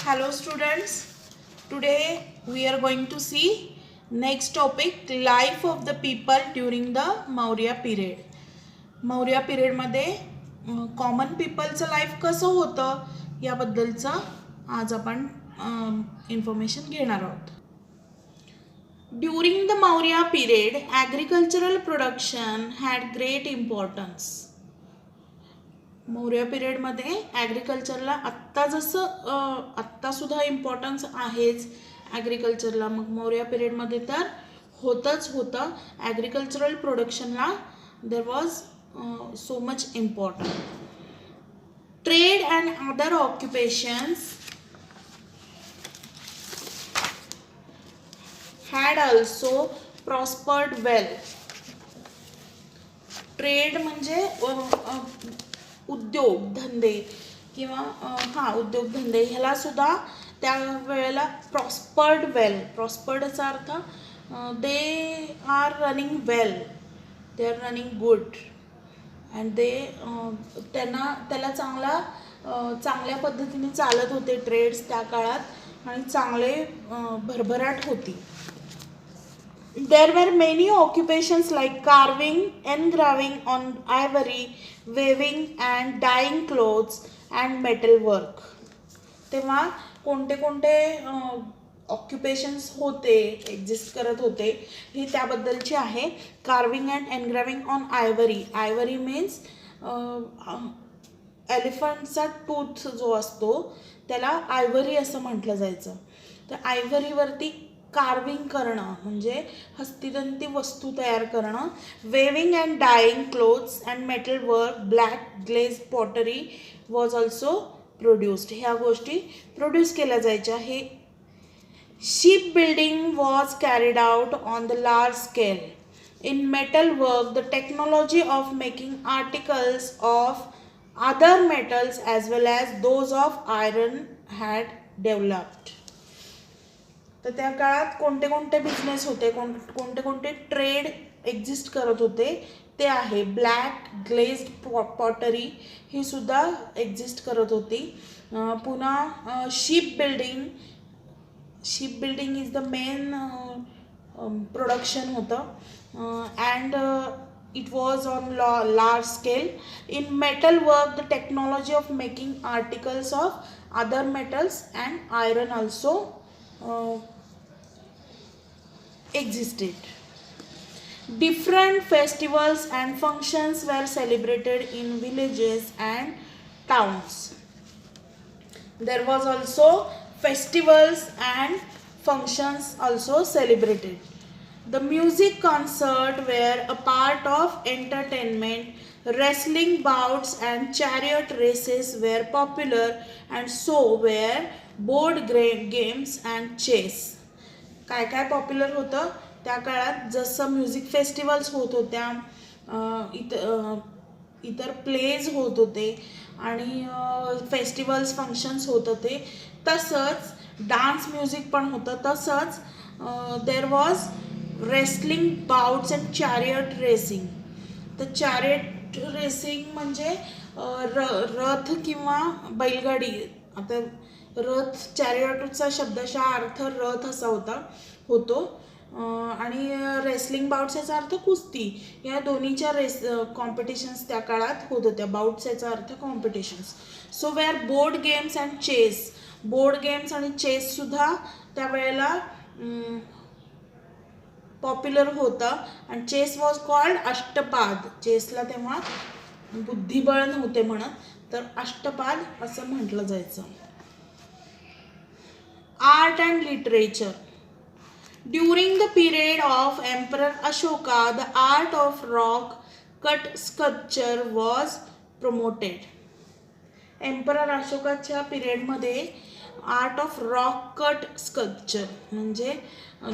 Hello students, today we are going to see next topic life of the people during the Maurya period. Maurya period मध्ये common पीपलचं life कसं होतं याबद्दलचं आज आपण information घेणार आहोत. During the Maurya period, agricultural production had great importance. Maurya पिरियडमध्ये ॲग्रिकल्चरला आत्ता सुद्धा इम्पॉर्टन्स आहेच ॲग्रिकल्चरला. मग मौर्य पिरियडमध्ये तर होतं ॲग्रिकल्चरल प्रोडक्शनला there was so much important. Trade and other occupations had also prospered well. Trade म्हणजे उद्योगधंदे किंवा उद्योगधंदे ह्याला सुद्धा त्यावेळेला प्रॉस्पर्ड वेल. प्रॉस्पर्डचा अर्थ they are running well, they are running good and they त्याला चांगल्या पद्धतीने चालत होते ट्रेड्स त्या काळात आणि चांगले भरभराट होती. There were many occupations like carving, engraving on ivory, weaving and dyeing clothes and metal work. तेव्हा कोणते ऑक्युपेशन्स एक्झिस्ट करत होते हे त्याबद्दलचे आहे. Carving and engraving on ivory. Ivory means एलिफंटचा टूथ जो असतो त्याला आयव्हरी असं म्हटलं जायचं. तर आयव्हरीवरती कार्विंग करणं म्हणजे हस्तिदंती वस्तू तयार करणं. Weaving and dyeing clothes and metal work, black glaze pottery was also produced. ह्या गोष्टी प्रोड्यूस केल्या जायच्या. हे ship building was carried out on the large scale. In metal work the technology of making articles of other metals as well as those of iron had developed. तर त्या काळात कोणते business होते, कोणते ट्रेड एक्झिस्ट करत होते ते आहे. ब्लॅक ग्लेज्ड पॉटरी ही सुद्धा एक्झिस्ट करत होती. पुन्हा ship building is the main production होतं. And it was on large scale. In metal work the technology of making articles of other metals and iron also existed. Different festivals and functions were celebrated in villages and towns. There was also festivals and functions also celebrated. The music concert were a part of entertainment. Wrestling bouts and chariot races were popular and so were board games and chess. काय popular होतं त्या काळात. जसं music festivals होत होत्या, इतर pledge होत होते आणि फेस्टिवल्स फंक्शन्स होत होते, तसंच डान्स म्युझिक पण होतं. तसंच there was wrestling bouts and chariot racing. तर चॅरियट रेसिंग म्हणजे रथ किंवा बैलगाडी. आता रथ, चॅरियटचा शब्दशः अर्थ रथ असा होतो आणि रेसलिंग बाउट्स याचा अर्थ कुस्ती. या दोन्हीच्या कॉम्पिटिशन्स त्या काळात होत होत्या. बाउट्स याचा अर्थ competitions. So were board games and chess. Board games आणि चेस सुद्धा त्यावेळेला पॉप्युलर होतं. आणि चेस वॉज कॉल्ड अष्टपाद. चेसला तेव्हा बुद्धिबळ नव्हते म्हणत, तर अष्टपाद असं म्हटलं जायचं. Art and literature. During the period of Emperor Ashoka, the art of rock cut sculpture was promoted. Emperor अशोकाच्या पिरियडमध्ये art of rock cut sculpture म्हणजे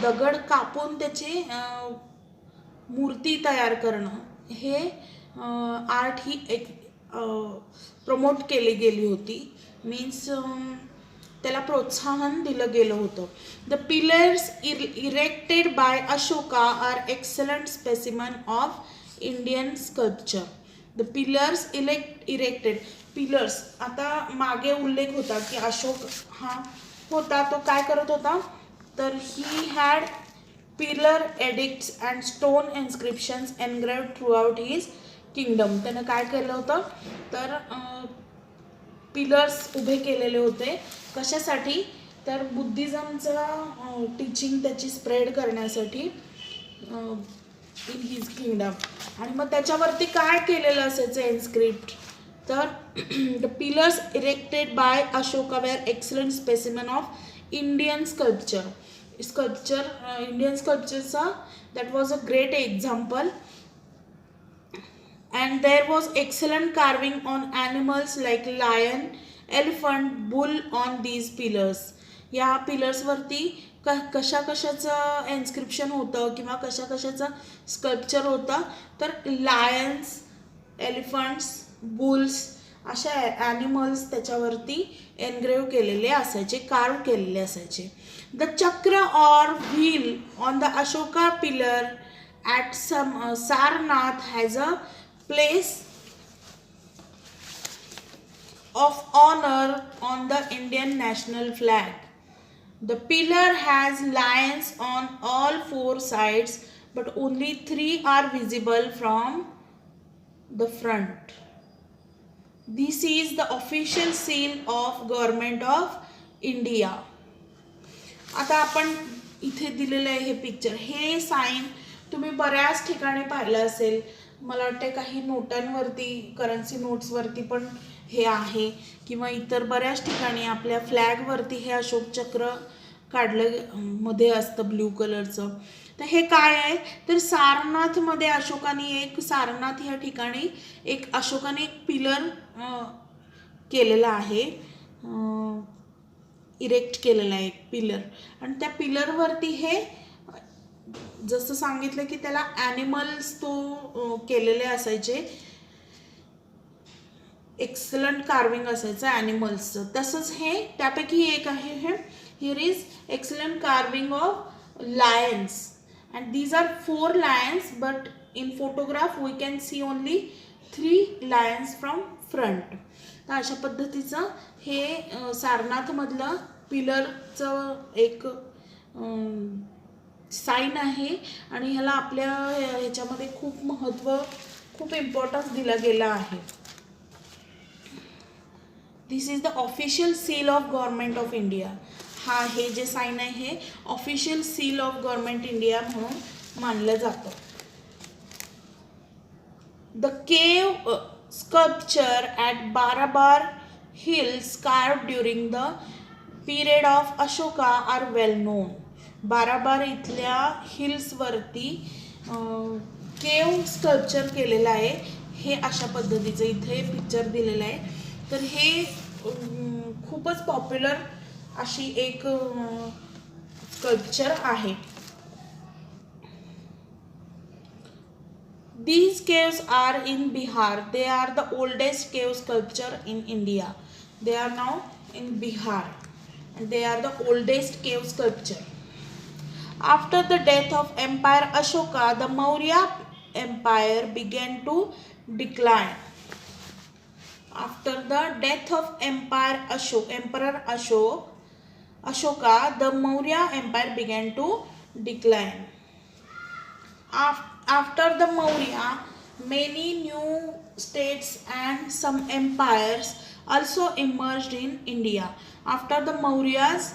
दगड कापून त्याची मूर्ती तयार करणं, हे आर्ट ही एक प्रमोट केली गेली होती. मीन्स त्याला प्रोत्साहन दिलं गेलं होतं. The pillars erected by Ashoka are excellent specimen of Indian sculpture. The pillars erected. Pillars, आता मागे उल्लेख होता की अशोक हा होता तो काय करत होता, तर he had pillar addicts and stone inscriptions engraved through out his kingdom. त्यानं काय केलं होतं, तर पिलर्स उभे केलेले होते. कशासाठी, तर बुद्धिझमचं टीचिंग त्याची स्प्रेड करण्यासाठी इन हिज किंगडम. आणि मग त्याच्यावरती काय केलेलं असायचं इन्स्क्रिप्ट, तर the pillars erected by Ashoka were excellent specimen of Indian sculpture. Indian स्कल्पचरचा that was a great example. And there was excellent carving on animals like lion, elephant, bull on these pillars. या पिलर्सवरती कशा कशाचं inscription होतं किंवा कशा कशाचं sculpture होतं, तर लायन्स, एलिफंट्स, बुल्स अशा ॲनिमल्स त्याच्यावरती एनग्रेव्ह केलेले असायचे, कार्व केलेले असायचे. द चक्र or wheel on the Ashoka pillar at Sarnath has a place of honor on the Indian national flag. The pillar has lions on all four sides, but only 3 are visible from the front. This is the official seal of Government of India. आता आपण इथे दिलेलं आहे हे picture, हे sign तुम्ही बऱ्याच ठिकाणी पाहिलं असेल. मला वाटते काही नोटांवरती, करन्सी नोट्सवरती पण हे आहे, किंवा इतर बऱ्याच ठिकाणी आपल्या फ्लॅगवरती हे अशोक चक्र काढलं मध्ये असतं ब्ल्यू कलरचं. तर हे काय आहे, तर सारनाथमध्ये अशोकाने सारनाथ ह्या ठिकाणी अशोकाने एक पिलर केलेला आहे, इरेक्ट केलेला आहे एक पिलर. आणि त्या पिलरवरती हे जसं सांगितलं की त्याला ॲनिमल्स तो केलेले असायचे, एक्सलंट कार्विंग असायचं ॲनिमल्सचं. तसंच हे त्यापैकी एक आहे, हे here is excellent carving of lions and these are 4 lions, but in photograph we can see only 3 lions from front. तर अशा पद्धतीचं हे सारनाथमधलं पिलरचं एक साइन आहे. आणि ह्याला आपल्या ह्याच्यामध्ये खूप महत्त्व, खूप इम्पॉर्टन्स दिला गेला आहे. This is the official seal of government of India. हा हे जे साइन आहे हे official seal of government India म्हणून मानलं जातं. The cave sculpture at Barabar hills carved during the period of Ashoka are well known. Barabar इथल्या हिल्सवरती केव स्कल्पचर केलेलं आहे. हे अशा पद्धतीचं इथे पिक्चर दिलेलं आहे. तर हे खूपच पॉप्युलर अशी एक स्कल्पचर आहे. These caves are in Bihar. They are the oldest cave sculpture in India. They are now in Bihar. And they are the oldest cave sculpture. After the death of Empire Ashoka, the Maurya Empire began to decline. After the death of Emperor Ashoka, the Maurya Empire began to decline. After the Maurya, many new states and some empires also emerged in India. After the Mauryas,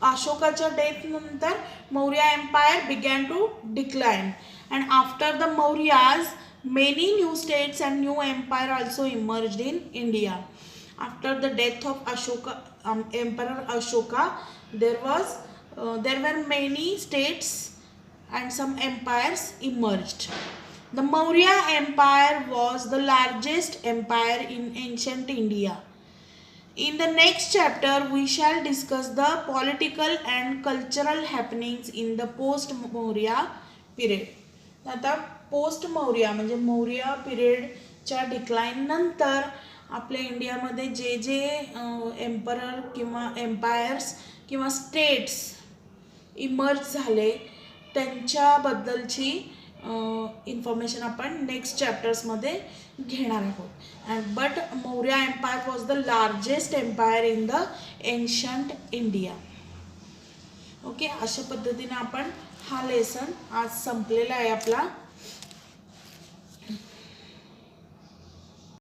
अशोकाच्या death नंतर Maurya empire began to decline, and after the Mauryas many new states and new empire also emerged in India. After the death of Ashoka, Emperor Ashoka, there were many states and some empires emerged. The Maurya Empire was the largest empire in ancient India. In the next chapter, we shall discuss the political and cultural happenings in the post-Maurya period. आता post Maurya म्हणजे Maurya पिरियडच्या decline नंतर आपल्या इंडियामध्ये जे जे emperor किंवा empires किंवा states emerge झाले त्यांच्याबद्दलची इन्फॉर्मेशन आपण नेक्स्ट चॅप्टर्समध्ये घेणार आहोत. And but Maurya empire was the largest empire in the ancient India. Okay, अशा पद्धतीने आपण हा लेसन आज संपलेला आहे आपला.